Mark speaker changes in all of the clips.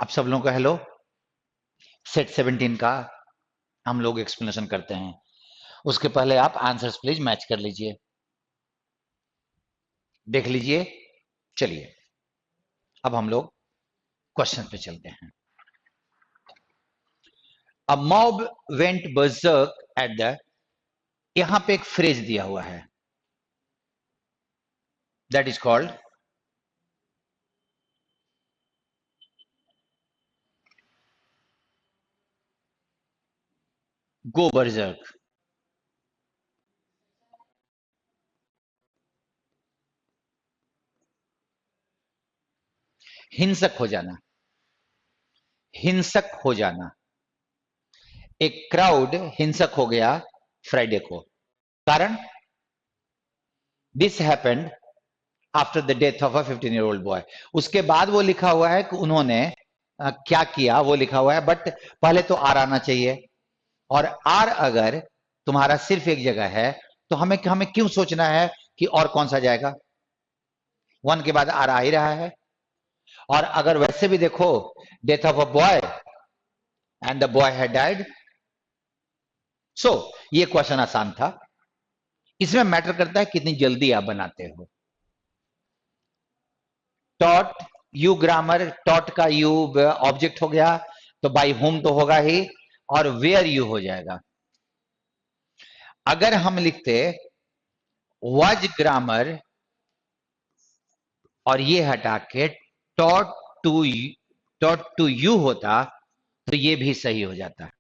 Speaker 1: अब सब लोगों का हेलो। सेट 17 का हम लोग एक्सप्लेनेशन करते हैं। उसके पहले आप आंसर्स प्लीज मैच कर लीजिए, देख लीजिए। चलिए अब हम लोग क्वेश्चन पे चलते हैं। A mob went berserk at the, यहां पे एक फ्रेज दिया हुआ है, that is called go berserk. हिंसक हो जाना, हिंसक हो जाना। एक क्राउड हिंसक हो गया फ्राइडे को। कारण, this happened after the death of a 15-year-old boy. उसके बाद वो लिखा हुआ है कि उन्होंने क्या किया, वो लिखा हुआ है, बट पहले तो आर आना चाहिए। और आर अगर तुम्हारा सिर्फ एक जगह है तो हमें हमें क्यों सोचना है कि और कौन सा जाएगा? वन के बाद आर आ ही रहा है। और अगर वैसे भी देखो, death of a boy and the boy had died. So ये क्वेश्चन आसान था। इसमें मैटर करता है कितनी जल्दी आप बनाते हो। टॉट, यू ग्रामर, टॉट का यू ऑब्जेक्ट हो गया, तो बाई होम तो होगा ही, और वेयर यू हो जाएगा। अगर हम लिखते वाज ग्रामर और ये हटा के taught to, taught to you होता तो ये भी सही हो जाता।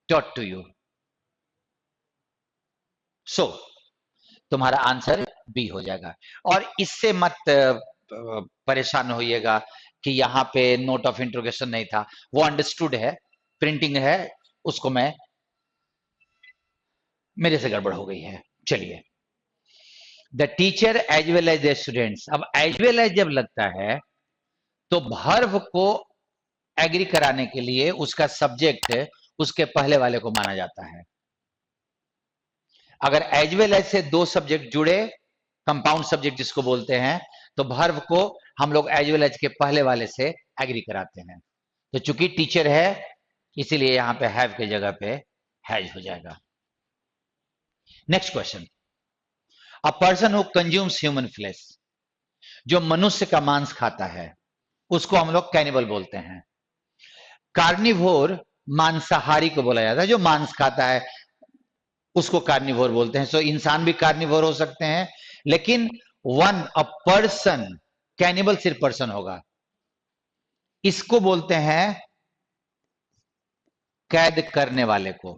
Speaker 1: Taught to you. सो तुम्हारा आंसर बी हो जाएगा। और इससे मत परेशान होइएगा कि यहां पे नोट ऑफ इंट्रोगेशन नहीं था, वो अंडरस्टूड है, प्रिंटिंग है, उसको मैं, मेरे से गड़बड़ हो गई है। चलिए, the teacher as well as the students. अब एज वेल एज जब लगता है तो वर्ब को एग्री कराने के लिए उसका सब्जेक्ट उसके पहले वाले को माना जाता है। अगर एज वेल एज से दो सब्जेक्ट जुड़े, कंपाउंड सब्जेक्ट जिसको बोलते हैं, तो वर्ब को हम लोग एज वेल एज के पहले वाले से एग्री कराते हैं। तो चूंकि टीचर है इसीलिए यहां पे हैव की जगह पे हैज हो जाएगा। Next question, a person who consumes human flesh, जो मनुष्य का मांस खाता है उसको हम लोग कैनिबल बोलते हैं। कार्निवोर मांसाहारी को बोला जाता है, जो मांस खाता है उसको कार्निवोर बोलते हैं। सो इंसान भी कार्निवोर हो सकते हैं, लेकिन वन अ पर्सन, कैनिबल सिर्फ पर्सन होगा। इसको बोलते हैं कैद करने वाले को,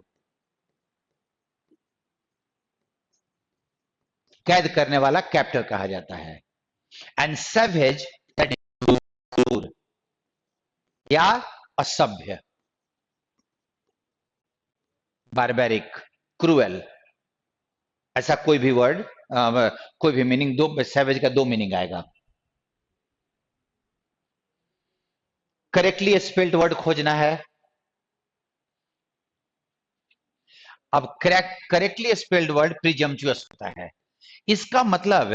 Speaker 1: कैद करने वाला कैप्टर कहा जाता है। एंड सैवेज, दैट इज क्रूर या असभ्य, बारबेरिक, क्रूएल, ऐसा कोई भी वर्ड, कोई भी मीनिंग दो, सैवेज का दो मीनिंग आएगा। करेक्टली स्पेल्ड वर्ड खोजना है। अब करेक्टली स्पेल्ड वर्ड प्रिजम्पचुअस होता है। इसका मतलब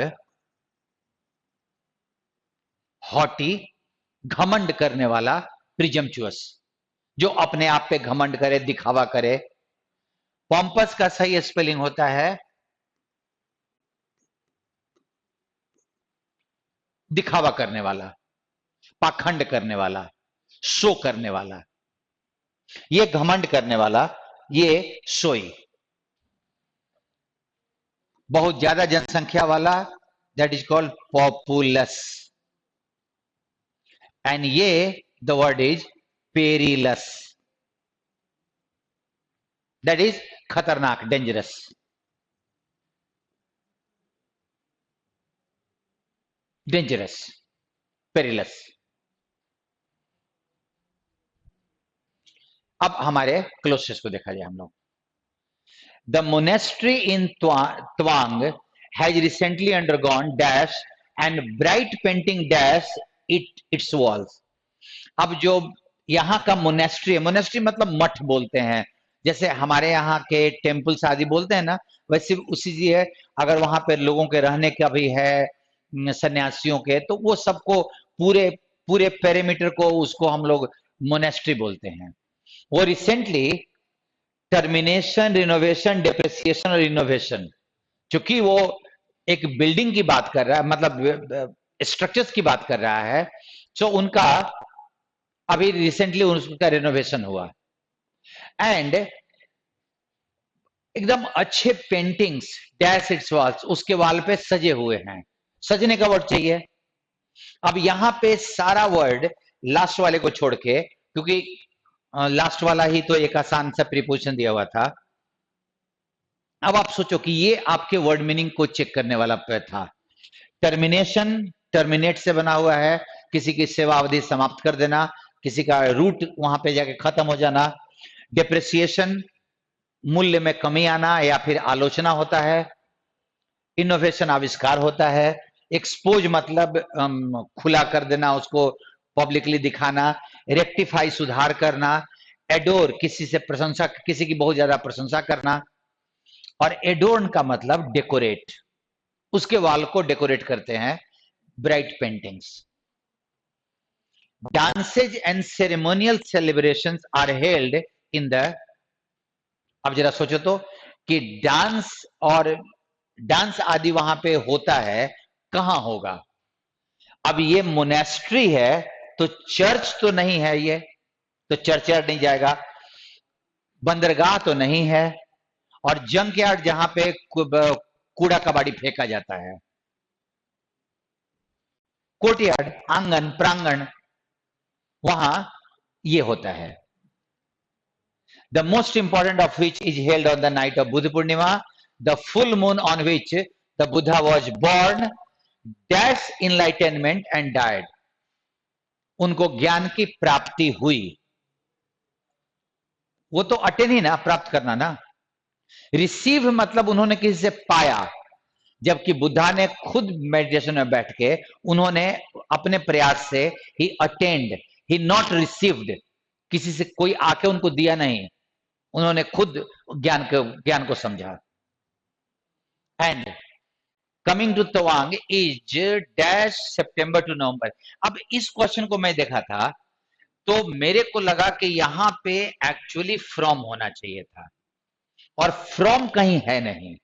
Speaker 1: हॉटी, घमंड करने वाला, प्रिजम्पचुअस, जो अपने आप पे घमंड करे, दिखावा करे। पॉम्पस का सही स्पेलिंग होता है दिखावा करने वाला, पाखंड करने वाला, शो करने वाला। ये घमंड करने वाला, ये सोई। बहुत ज्यादा जनसंख्या वाला, that is called populous. And ये the word is perilous, that is खतरनाक, डेंजरस। Dangerous, perilous. अब हमारे क्लोसेस को देखा जाए हम लोग। The monastery in Tawang has recently undergone dash and bright painting dash its walls. अब जो यहाँ का मोनेस्ट्री है, मोनेस्ट्री मतलब मठ बोलते हैं, जैसे हमारे यहाँ के टेम्पल्स आदि बोलते हैं ना, वैसे उसी जी है। अगर वहां पे लोगों के रहने का भी है, सन्यासियों के, तो वो सबको पूरे पूरे पेरीमीटर को उसको हम लोग मोनेस्ट्री बोलते हैं। वो रिसेंटली टर्मिनेशन, रिनोवेशन, डेप्रिसिएशन और इनोवेशन, क्योंकि वो एक बिल्डिंग की बात कर रहा है, मतलब स्ट्रक्चर्स की बात कर रहा है, तो उनका अभी रिसेंटली उसका रिनोवेशन हुआ। एंड एकदम अच्छे पेंटिंग्स, डैश इट्स वॉल्स, उसके वाल पे सजे हुए हैं। सजने का वर्ड चाहिए। अब यहां पे सारा वर्ड लास्ट वाले को छोड़ के, क्योंकि लास्ट वाला ही तो एक आसान सा प्रीपोजिशन दिया हुआ था। अब आप सोचो कि ये आपके वर्ड मीनिंग को चेक करने वाला था। टर्मिनेशन, टर्मिनेट से बना हुआ है, किसी की सेवा अवधि समाप्त कर देना, किसी का रूट वहां पे जाके खत्म हो जाना। डिप्रिसिएशन, मूल्य में कमी आना या फिर आलोचना होता है। इनोवेशन, आविष्कार होता है। एक्सपोज मतलब खुला कर देना, उसको पब्लिकली दिखाना। रेक्टिफाई, सुधार करना। एडोर, किसी से प्रशंसा, किसी की बहुत ज्यादा प्रशंसा करना। और एडोर्न का मतलब डेकोरेट, उसके वाल को डेकोरेट करते हैं, bright paintings. Dances and ceremonial celebrations are held in the, अब जरा सोचो तो कि डांस आदि वहां पे होता है, कहां होगा? अब ये मोनेस्ट्री है तो चर्च तो नहीं है, ये तो चर्च यार्ड नहीं जाएगा। बंदरगाह तो नहीं है, और जंक यार्ड जहां पे कूड़ा कबाड़ी फेंका जाता है। कोर्टयार्ड, आंगन, प्रांगण, वहां ये होता है। The most important of which is held on the night of Buddha Purnima, the full moon on which the Buddha was born, dash enlightenment and died. उनको ज्ञान की प्राप्ति हुई। वो तो अटेन ही ना, प्राप्त करना ना। रिसीव मतलब उन्होंने किसी से पाया, जबकि बुद्धा ने खुद मेडिटेशन में बैठ के उन्होंने अपने प्रयास से ही अटेंड, ही नॉट रिसीव्ड, किसी से कोई आके उनको दिया नहीं, उन्होंने खुद ज्ञान को समझा। And coming to Tawang is dash September to November. अब इस क्वेश्चन को मैं देखा था तो मेरे को लगा कि यहां पे एक्चुअली फ्रॉम होना चाहिए था, और फ्रॉम कहीं है नहीं,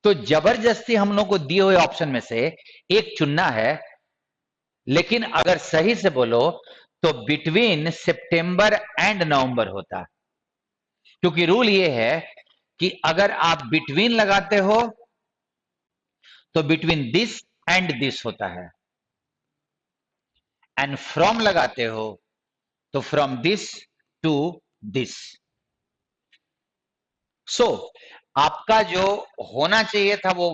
Speaker 1: तो जबरदस्ती हम लोग को दिए हुए ऑप्शन में से एक चुनना है। लेकिन अगर सही से बोलो तो बिटवीन सितंबर एंड नवंबर होता, क्योंकि रूल ये है कि अगर आप बिटवीन लगाते हो तो बिटवीन दिस एंड दिस होता है, एंड फ्रॉम लगाते हो तो फ्रॉम दिस टू दिस। सो आपका जो होना चाहिए था वो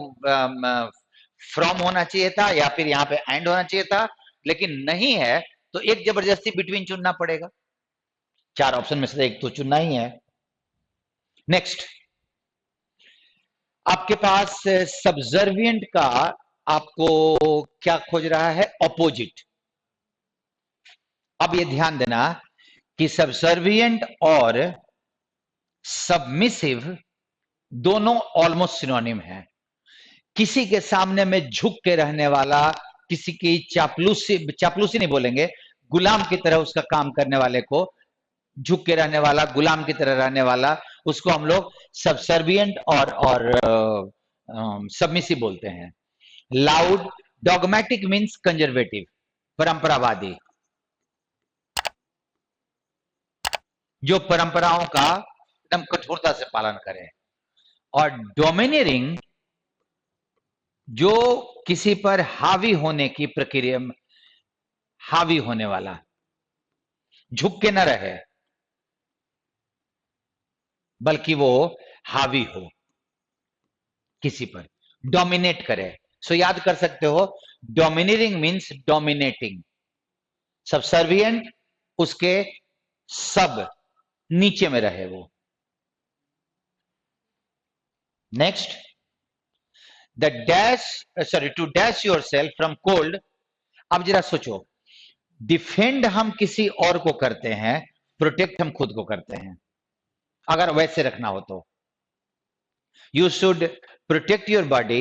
Speaker 1: फ्रॉम होना चाहिए था, या फिर यहां पे एंड होना चाहिए था, लेकिन नहीं है तो एक जबरदस्ती बिटवीन चुनना पड़ेगा। चार ऑप्शन में से एक तो चुनना ही है। नेक्स्ट, आपके पास सब्जर्विएंट का आपको क्या खोज रहा है? ऑपोजिट। अब ये ध्यान देना कि सब्जर्विएंट और सबमिसिव दोनों ऑलमोस्ट सिनोनिम है। किसी के सामने में झुक के रहने वाला, किसी की चापलूसी नहीं बोलेंगे, गुलाम की तरह उसका काम करने वाले को, झुक के रहने वाला, गुलाम की तरह रहने वाला, उसको हम लोग सबसर्विएंट और सबमिसिव बोलते हैं। लाउड, डॉगमेटिक मीन्स कंजर्वेटिव, परंपरावादी, जो परंपराओं का एकदम कठोरता से पालन करे। और डोमिनियरिंग, जो किसी पर हावी होने की प्रक्रिया में हावी होने वाला, झुक के न रहे बल्कि वो हावी हो किसी पर, डोमिनेट करे। सो याद कर सकते हो, डोमिनियरिंग मीन्स डोमिनेटिंग, सबसर्विएंट उसके सब नीचे में रहे वो। Next, the dash, sorry, to dash yourself from cold. अब जरा सोचो, डिफेंड हम किसी और को करते हैं, प्रोटेक्ट हम खुद को करते हैं। अगर वैसे रखना हो तो you should protect your body,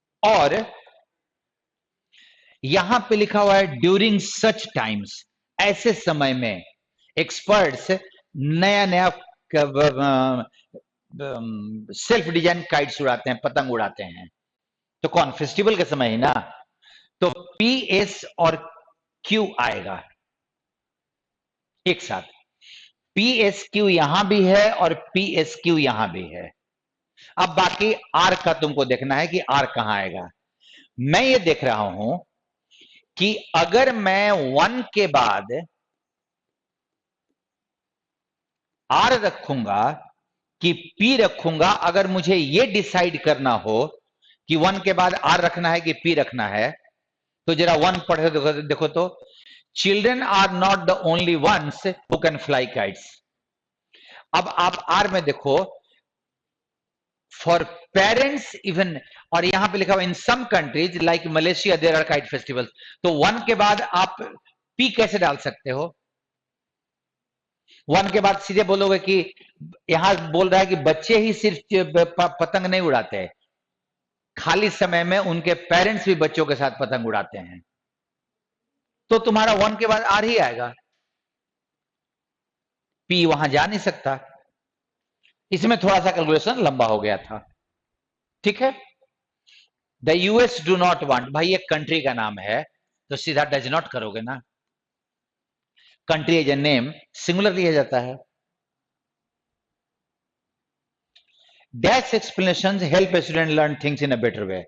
Speaker 1: और यहां पे लिखा हुआ है ड्यूरिंग सच टाइम्स, ऐसे समय में एक्सपर्ट्स नया नया सेल्फ डिजाइन काइट्स उड़ाते हैं, पतंग उड़ाते हैं। तो कौन? फेस्टिवल के समय ही ना। तो पी एस और क्यू आएगा एक साथ। पी एस क्यू यहां भी है और पी एस क्यू यहां भी है। अब बाकी आर का तुमको देखना है कि आर कहां आएगा। मैं ये देख रहा हूं कि अगर मैं 1 के बाद आर रखूंगा कि पी रखूंगा, अगर मुझे ये डिसाइड करना हो कि 1 के बाद आर रखना है कि पी रखना है, तो जरा 1 पढ़े देखो तो, children are not the only ones who can fly kites. अब आप आर में देखो, फॉर पेरेंट्स इवन, और यहां पे लिखा हुआ in some countries like Malaysia there are kite festivals. तो 1 के बाद आप पी कैसे डाल सकते हो? 1 के बाद सीधे बोलोगे कि यहां बोल रहा है कि बच्चे ही सिर्फ पतंग नहीं उड़ाते, खाली समय में उनके पेरेंट्स भी बच्चों के साथ पतंग उड़ाते हैं। तो तुम्हारा 1 के बाद आर ही आएगा, पी वहां जा नहीं सकता। इसमें थोड़ा सा कैलकुलेशन लंबा हो गया था, ठीक है। The US do not want, भाई एक कंट्री का नाम है तो सीधा डज नॉट करोगे ना। Country as a name singular लिया जाता है। Dash explanation help student learn things in a better way.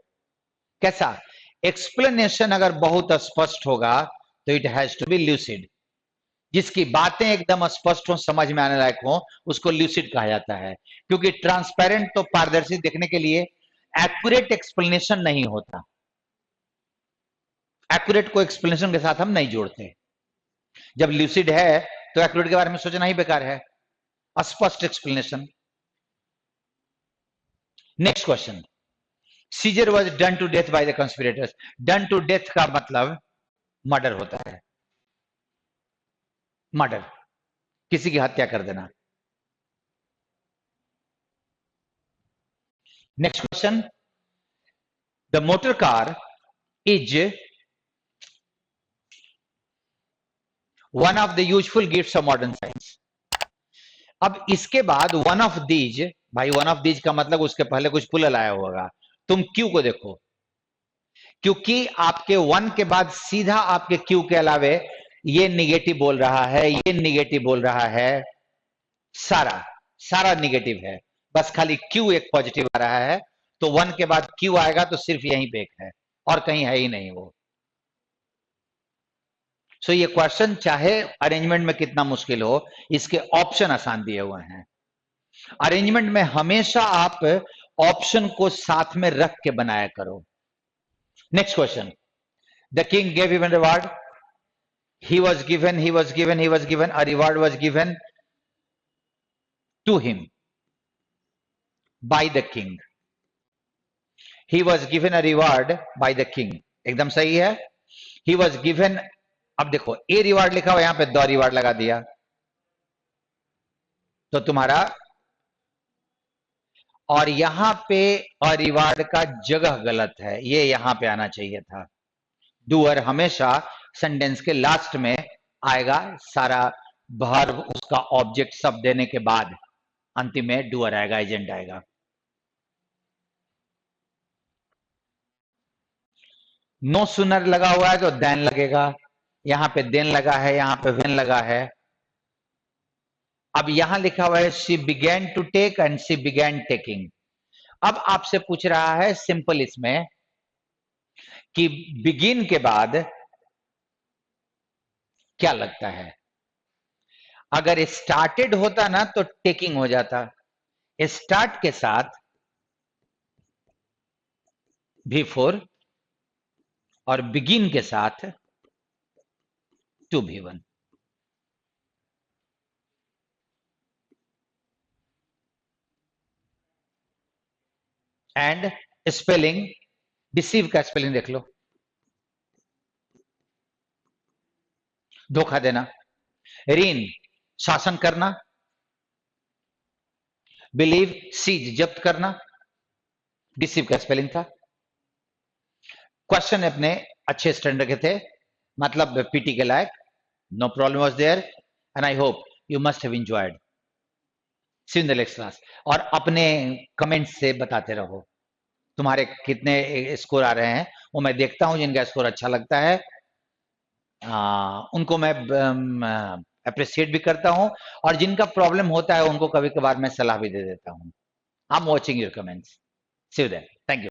Speaker 1: कैसा? एक्सप्लेनेशन अगर बहुत स्पष्ट होगा तो it has to be lucid. जिसकी बातें एकदम स्पष्ट हो, समझ में आने लायक हो, उसको ल्यूसिड कहा जाता है। क्योंकि ट्रांसपेरेंट तो पारदर्शी देखने के लिए एक्यूरेट एक्सप्लेनेशन नहीं होता। एक्यूरेट को एक्सप्लेनेशन के साथ हम नहीं जोड़ते। जब ल्यूसिड है तो एक्यूरेट के बारे में सोचना ही बेकार है। स्पष्ट explanation. Next question, Caesar was done to death by the conspirators. Done to death का मतलब मर्डर होता है, मर्डर, किसी की हत्या कर देना। Next question, the motor car is one of the useful gifts of modern science. अब इसके बाद वन ऑफ दीज, भाई वन ऑफ दीज का मतलब उसके पहले कुछ पुलल आया होगा। तुम क्यू को देखो, क्योंकि आपके 1 के बाद सीधा आपके क्यू के अलावे ये निगेटिव बोल रहा है, ये निगेटिव बोल रहा है, सारा सारा निगेटिव है, बस खाली क्यू एक पॉजिटिव आ रहा है। तो 1 के बाद क्यू आएगा तो सिर्फ यहीं पे एक है और कहीं है ही नहीं वो। सो ये क्वेश्चन चाहे अरेंजमेंट में कितना मुश्किल हो, इसके ऑप्शन आसान दिए हुए हैं। अरेंजमेंट में हमेशा आप ऑप्शन को साथ में रख के बनाया करो। Next question, the king gave him reward, he was given, he was given, he was given, a reward was given to him by the king. He was given a reward by the king, एकदम सही है। He was given, अब देखो a reward लिखा हुआ, यहां पे the reward लगा दिया तो तुम्हारा, और यहां पे अ रिवार्ड का जगह गलत है, ये यहां पे आना चाहिए था। डूअर हमेशा सेंटेंस के लास्ट में आएगा, सारा वर्ब उसका ऑब्जेक्ट सब देने के बाद अंतिम में डूअर आएगा, एजेंट आएगा। नो सुनर लगा हुआ है तो देन लगेगा, यहां पे देन लगा है, यहां पे वेन लगा है। अब यहां लिखा हुआ है she began to take and she began taking. अब आपसे पूछ रहा है सिंपल इसमें कि बिगिन के बाद क्या लगता है। अगर स्टार्टेड होता ना तो टेकिंग हो जाता, स्टार्ट के साथ V4 और बिगिन के साथ to V1। And spelling, deceive का स्पेलिंग देख लो, धोखा देना। रीन शासन करना, बिलीव सीज जब्त करना, डिसीव का स्पेलिंग था। क्वेश्चन अपने अच्छे स्टैंडर्ड के थे, मतलब पीटी के लायक. No problem was there and I hope you must have enjoyed. See in the next class. और अपने कमेंट्स से बताते रहो तुम्हारे कितने स्कोर आ रहे हैं, वो मैं देखता हूं. जिनका स्कोर अच्छा लगता है उनको मैं अप्रिशिएट भी करता हूं, और जिनका प्रॉब्लम होता है उनको कभी कभार मैं सलाह भी दे देता हूं. I am watching your comments. See you there. Thank you.